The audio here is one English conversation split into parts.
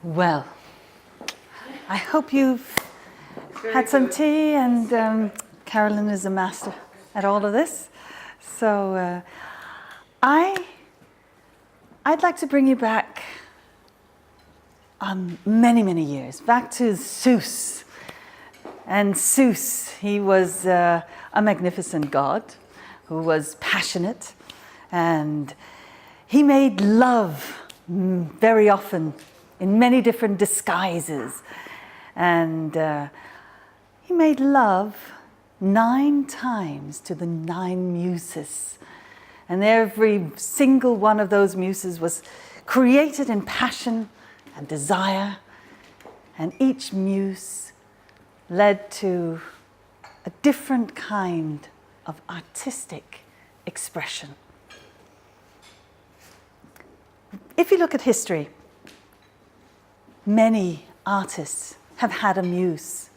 Well, I hope you've had some tea, and Carolyn is a master at all of this. So I'd like to bring you back many, many years, back to Zeus. And Zeus, he was a magnificent god who was passionate, and he made love very often in many different disguises. And he made love 9 times to the 9 muses. And every single one of those muses was created in passion and desire. And each muse led to a different kind of artistic expression. If you look at history, many artists have had a muse.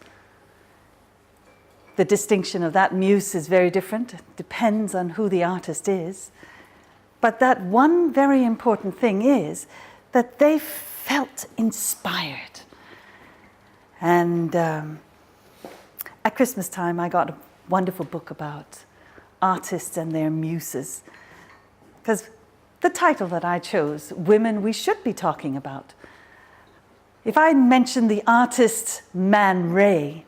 The distinction of that muse is very different. It depends on who the artist is. But that one very important thing is that they felt inspired. And at Christmas time, I got a wonderful book about artists and their muses. Because the title that I chose, Women We Should Be Talking About. If I mention the artist Man Ray,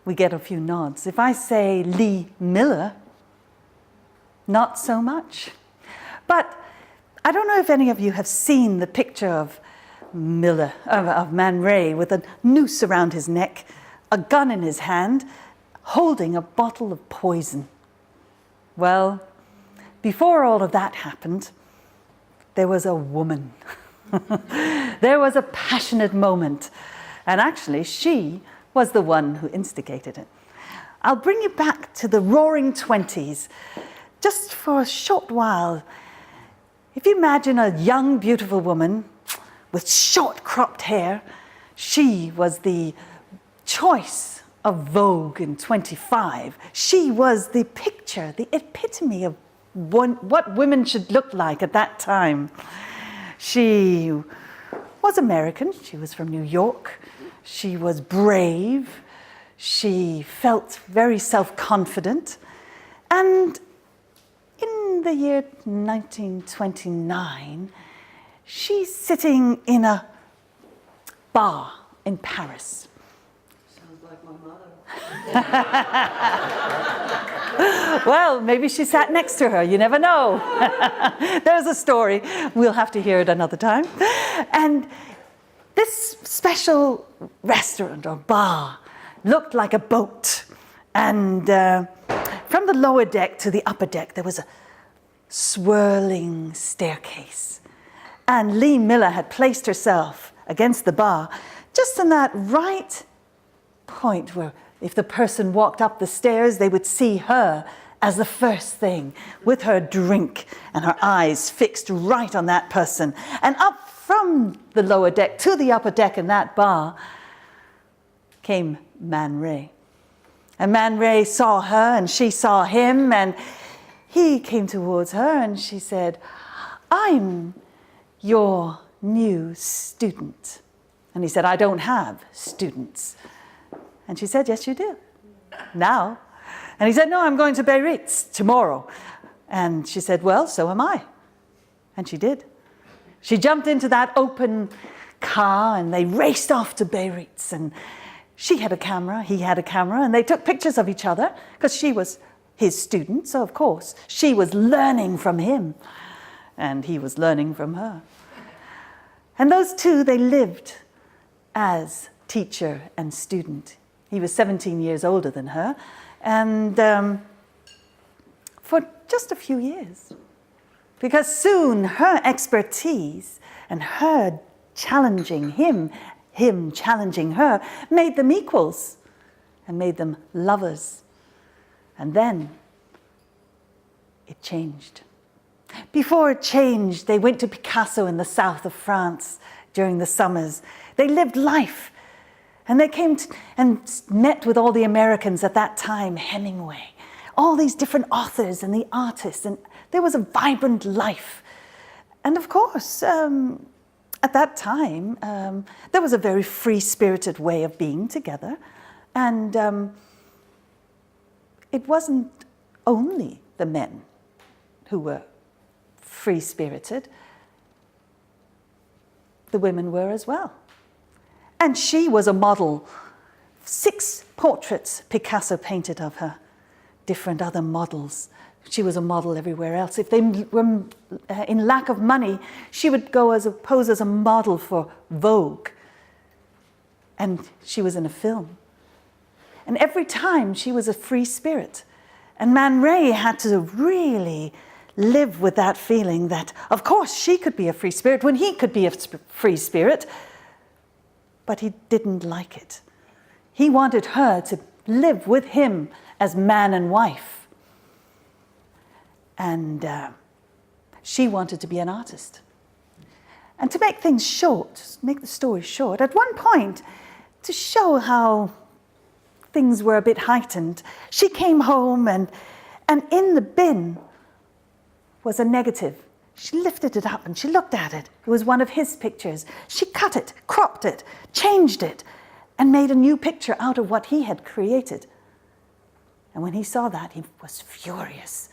we get a few nods. If I say Lee Miller, not so much. But I don't know if any of you have seen the picture of Man Ray with a noose around his neck, a gun in his hand, holding a bottle of poison. Well, before all of that happened, there was a woman. There was a passionate moment. And actually, she was the one who instigated it. I'll bring you back to the Roaring 20s, just for a short while. If you imagine a young, beautiful woman with short cropped hair, she was the choice of Vogue in 25. She was the picture, the epitome of what women should look like at that time. She was American. She was from New York. She was brave. She felt very self-confident. And in the year 1929, she's sitting in a bar in Paris. Sounds like my mother. Well, maybe she sat next to her. You never know. There's a story. We'll have to hear it another time. And this special restaurant or bar looked like a boat. And from the lower deck to the upper deck, there was a swirling staircase. And Lee Miller had placed herself against the bar, just in that right point where if the person walked up the stairs, they would see her as the first thing, with her drink and her eyes fixed right on that person. And up from the lower deck to the upper deck in that bar came Man Ray. And Man Ray saw her and she saw him, and he came towards her and she said, "I'm your new student." And he said, "I don't have students." And she said, "Yes, you do. Now." And he said, "No, I'm going to Beirut tomorrow." And she said, "Well, so am I." And she did. She jumped into that open car and they raced off to Beirut. And she had a camera, he had a camera, and they took pictures of each other because she was his student. So, of course, she was learning from him and he was learning from her. And those two, they lived as teacher and student. He was 17 years older than her, and for just a few years. Because soon her expertise and her challenging him challenging her, made them equals and made them lovers. And then it changed. Before it changed, they went to Picasso in the south of France during the summers. They lived life. And they came and met with all the Americans at that time, Hemingway, all these different authors and the artists, and there was a vibrant life. And of course, at that time, there was a very free-spirited way of being together. And it wasn't only the men who were free-spirited. The women were as well. And she was a model. 6 portraits Picasso painted of her, different other models. She was a model everywhere else. If they were in lack of money, she would go pose as a model for Vogue. And she was in a film. And every time she was a free spirit. And Man Ray had to really live with that feeling that, of course, she could be a free spirit when he could be a free spirit. But he didn't like it. He wanted her to live with him as man and wife. And she wanted to be an artist. And to make things short, make the story short, at one point, to show how things were a bit heightened, she came home and in the bin was a negative. She lifted it up and she looked at it. It was one of his pictures. She cut it, cropped it, changed it, and made a new picture out of what he had created. And when he saw that, he was furious.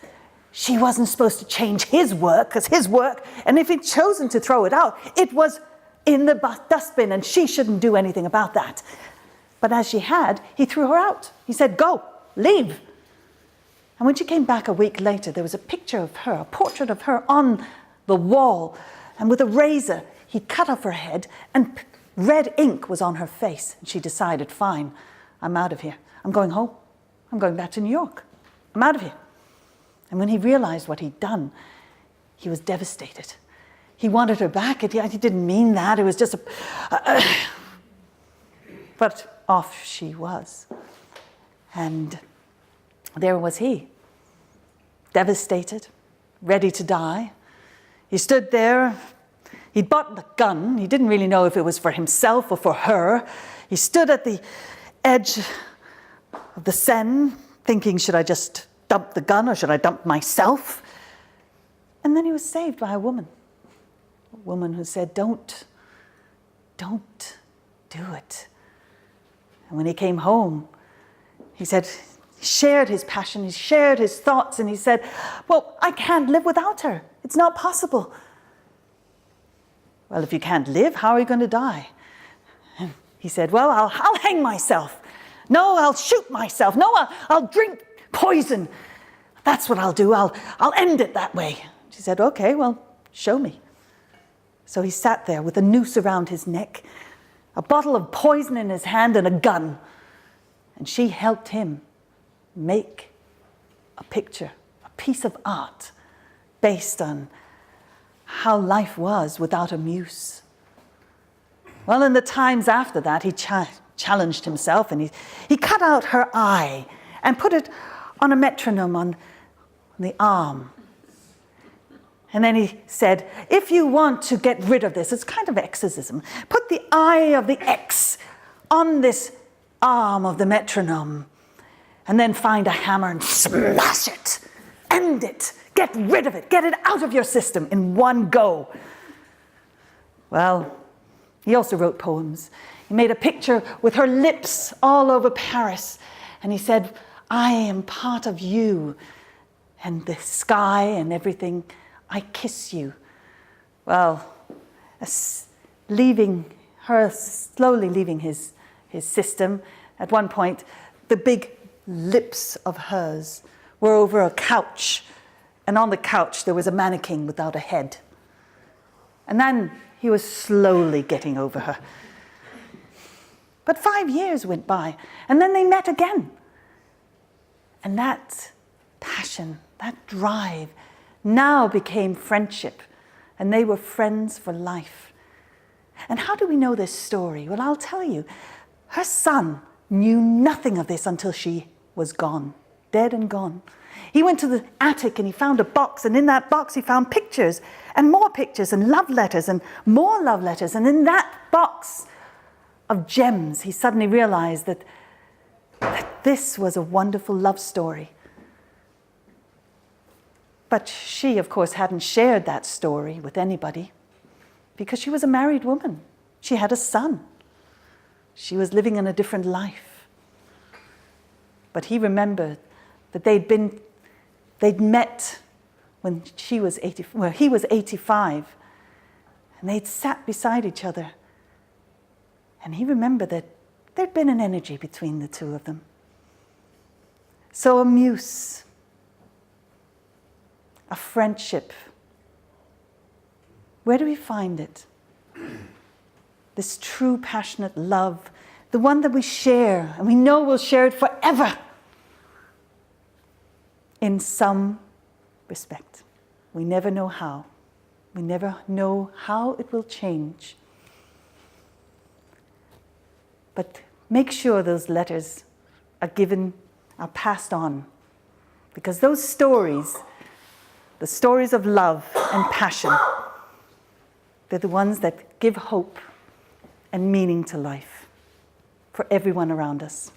She wasn't supposed to change his work, because his work, and if he'd chosen to throw it out, it was in the dustbin, and she shouldn't do anything about that. But as she had, he threw her out. He said, "Go, leave." And when she came back a week later, there was a picture of her, a portrait of her on the wall. And with a razor, he cut off her head, and red ink was on her face. And she decided, fine, I'm out of here. I'm going home. I'm going back to New York. I'm out of here. And when he realized what he'd done, he was devastated. He wanted her back. He didn't mean that. It was just but off she was. And there was he, devastated, ready to die. He stood there. He'd bought the gun. He didn't really know if it was for himself or for her. He stood at the edge of the Seine, thinking, should I just dump the gun or should I dump myself? And then he was saved by a woman who said, don't do it. And when he came home, he said, he shared his passion, he shared his thoughts, and he said, well, I can't live without her. It's not possible. Well, if you can't live, how are you going to die? And he said, well, I'll hang myself. No, I'll shoot myself. No, I'll drink poison. That's what I'll do. I'll end it that way. She said, okay, well, show me. So he sat there with a noose around his neck, a bottle of poison in his hand, and a gun. And she helped him make a picture, a piece of art, based on how life was without a muse. Well, in the times after that, he challenged himself, and he cut out her eye and put it on a metronome on the arm. And then he said, if you want to get rid of this, it's kind of exorcism, put the eye of the X on this arm of the metronome, and then find a hammer and smash it, end it, get rid of it, get it out of your system in one go. Well, he also wrote poems. He made a picture with her lips all over Paris, and he said, I am part of you, and the sky and everything. I kiss you. Well, slowly leaving his system, at one point, the big lips of hers were over a couch, and on the couch there was a mannequin without a head. And then he was slowly getting over her. But 5 years went by, and then they met again. And that passion, that drive, now became friendship, and they were friends for life. And how do we know this story? Well, I'll tell you. Her son knew nothing of this until she was gone, dead and gone. He went to the attic and he found a box, and in that box he found pictures and more pictures and love letters and more love letters. And in that box of gems, he suddenly realized that this was a wonderful love story. But she, of course, hadn't shared that story with anybody. because she was a married woman. She had a son. She was living in a different life. But he remembered that they'd met when he was 85, and they'd sat beside each other. And he remembered that there'd been an energy between the two of them. So a muse, a friendship, where do we find it? This true, passionate love, the one that we share, and we know we'll share it forever. In some respect. We never know how. We never know how it will change. But make sure those letters are passed on. Because those stories, the stories of love and passion, they're the ones that give hope and meaning to life for everyone around us.